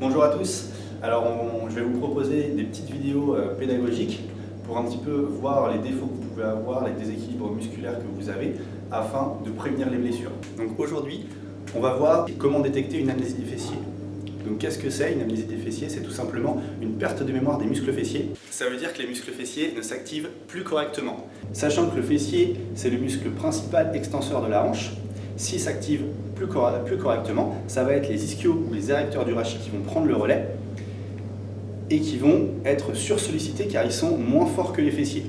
Bonjour à tous. Alors je vais vous proposer des petites vidéos pédagogiques pour un petit peu voir les défauts que vous pouvez avoir, les déséquilibres musculaires que vous avez afin de prévenir les blessures. Donc aujourd'hui, on va voir comment détecter une amnésie des fessiers. Donc qu'est-ce que c'est une amnésie des fessiers? C'est tout simplement une perte de mémoire des muscles fessiers. Ça veut dire que les muscles fessiers ne s'activent plus correctement. Sachant que le fessier, c'est le muscle principal extenseur de la hanche, s'il s'active plus correctement, ça va être les ischios ou les érecteurs du rachis qui vont prendre le relais et qui vont être sursollicités car ils sont moins forts que les fessiers.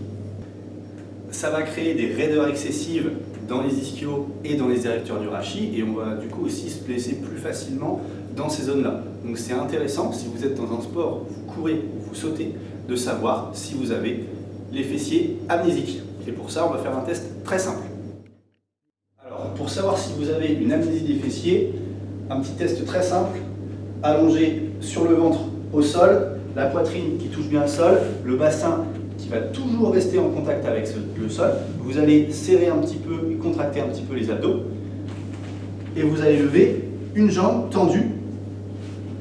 Ça va créer des raideurs excessives dans les ischios et dans les érecteurs du rachis et on va du coup aussi se blesser plus facilement dans ces zones-là. Donc c'est intéressant, si vous êtes dans un sport où vous courez ou vous sautez, de savoir si vous avez les fessiers amnésiques. Et pour ça, on va faire un test très simple. Alors, pour savoir si vous avez une amnésie des fessiers, un petit test très simple, allongé sur le ventre au sol, la poitrine qui touche bien le sol, le bassin qui va toujours rester en contact avec le sol. Vous allez serrer un petit peu et contracter un petit peu les abdos. Et vous allez lever une jambe tendue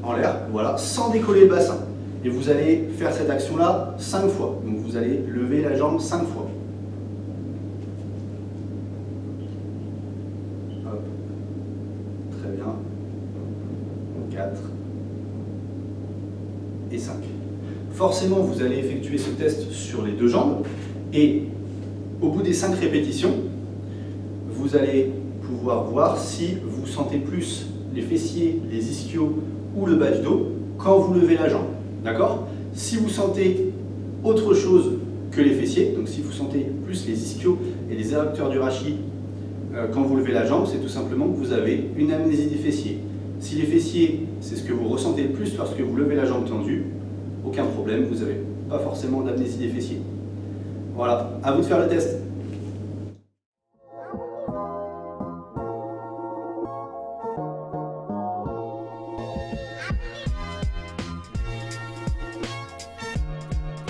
en l'air, voilà, sans décoller le bassin. Et vous allez faire cette action-là 5 fois. Donc vous allez lever la jambe 5 fois. Hop. Très bien. 4 et 5. Forcément, vous allez effectuer ce test sur les deux jambes et au bout des 5 répétitions, vous allez pouvoir voir si vous sentez plus les fessiers, les ischios ou le bas du dos quand vous levez la jambe. D'accord? Si vous sentez autre chose que les fessiers, donc si vous sentez plus les ischios et les érecteurs du rachis quand vous levez la jambe, c'est tout simplement que vous avez une amnésie des fessiers. Si les fessiers, c'est ce que vous ressentez le plus lorsque vous levez la jambe tendue, aucun problème, vous n'avez pas forcément d'amnésie des fessiers. Voilà, à vous de faire le test.